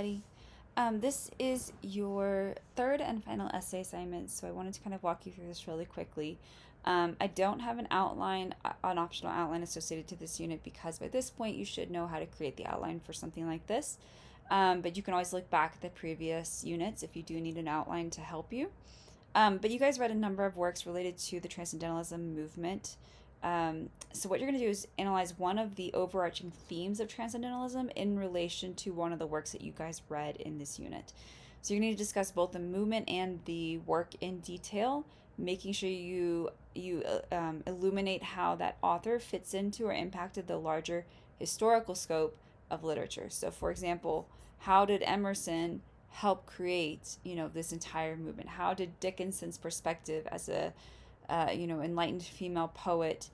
everybody. This is your third and final essay assignment, so I wanted to kind of walk you through this really quickly. I don't have an outline, an optional outline associated to this unit because by this point you should know how to create the outline for something like this. But you can always look back at the previous units if you do need an outline to help you. But you guys read a number of works related to the Transcendentalism movement. So what you're going to do is analyze one of the overarching themes of Transcendentalism in relation to one of the works that you guys read in this unit. So you're going to discuss both the movement and the work in detail, making sure you illuminate how that author fits into or impacted the larger historical scope of literature. So for example, how did Emerson help create, this entire movement? How did Dickinson's perspective as a enlightened female poet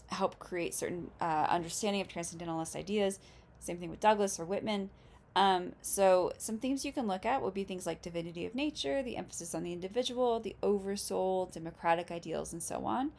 help create certain understanding of transcendentalist ideas? Same thing with Douglas or Whitman. So some themes you can look at would be things like divinity of nature, the emphasis on the individual, the oversoul, democratic ideals, and so on.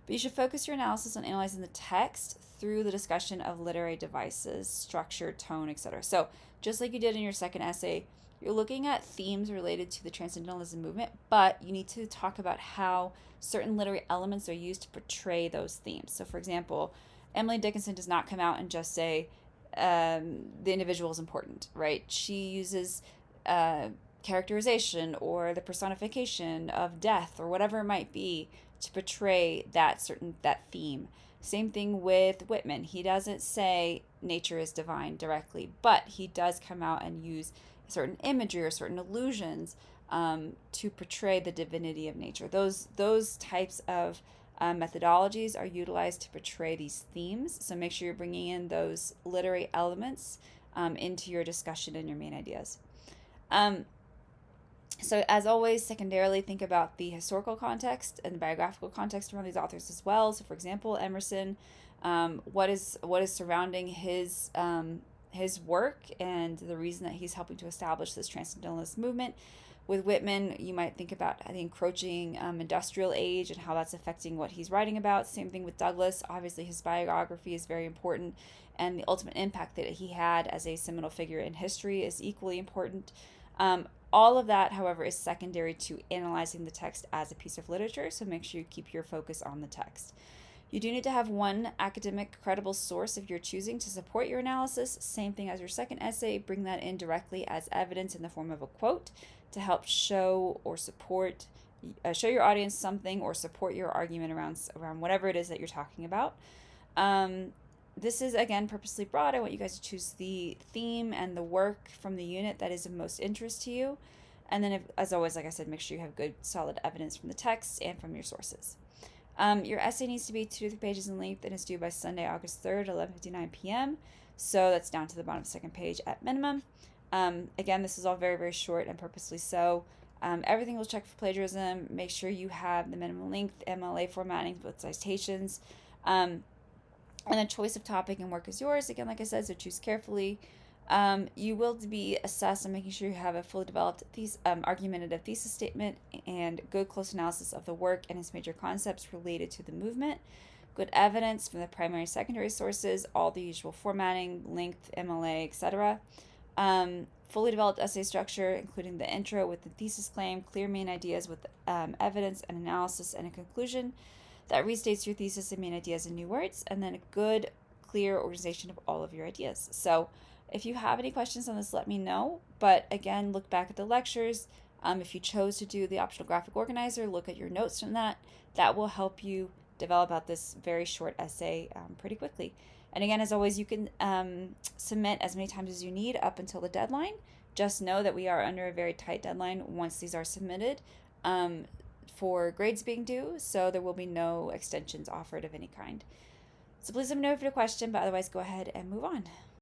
But you should focus your analysis on analyzing the text through the discussion of literary devices, structure, tone, etc. So just like you did in your second essay, you're looking at themes related to the Transcendentalism movement, but you need to talk about how certain literary elements are used to portray those themes. So for example, Emily Dickinson does not come out and just say the individual is important, right? She uses characterization or the personification of death or whatever it might be to portray that theme. Same thing with Whitman. He doesn't say nature is divine directly, but he does come out and use certain imagery or certain illusions to portray the divinity of nature. Those types of methodologies are utilized to portray these themes. So make sure you're bringing in those literary elements into your discussion and your main ideas. So as always, secondarily, think about the historical context and the biographical context around these authors as well. So for example, Emerson, what is surrounding his work and the reason that he's helping to establish this transcendentalist movement. With Whitman, you might think about the encroaching industrial age and how that's affecting what he's writing about. Same thing with Douglas. Obviously, his biography is very important, and the ultimate impact that he had as a seminal figure in history is equally important. All of that, however, is secondary to analyzing the text as a piece of literature, so make sure you keep your focus on the text. You do need to have one academic credible source of your choosing to support your analysis. Same thing as your second essay. Bring that in directly as evidence in the form of a quote to help show your audience something or support your argument around whatever it is that you're talking about. This is, again, purposely broad. I want you guys to choose the theme and the work from the unit that is of most interest to you. And then, as always, like I said, make sure you have good, solid evidence from the text and from your sources. Your essay needs to be 2 to 3 pages in length and is due by Sunday, August 3rd, 11:59 p.m. So that's down to the bottom of the second page at minimum. Again, this is all very, very short and purposely so. Everything will check for plagiarism. Make sure you have the minimum length, MLA formatting with citations. And the choice of topic and work is yours. Again, like I said, so choose carefully. You will be assessed on making sure you have a fully developed argumentative thesis statement and good close analysis of the work and its major concepts related to the movement. Good evidence from the primary and secondary sources, all the usual formatting, length, MLA, etc. Fully developed essay structure, including the intro with the thesis claim, clear main ideas with evidence and analysis, and a conclusion that restates your thesis and main ideas in new words, and then a good, clear organization of all of your ideas. So if you have any questions on this, let me know. But again, look back at the lectures. If you chose to do the optional graphic organizer, look at your notes from that. That will help you develop out this very short essay pretty quickly. And again, as always, you can submit as many times as you need up until the deadline. Just know that we are under a very tight deadline once these are submitted for grades being due, so there will be no extensions offered of any kind. So please let me know if you have a question, but otherwise go ahead and move on.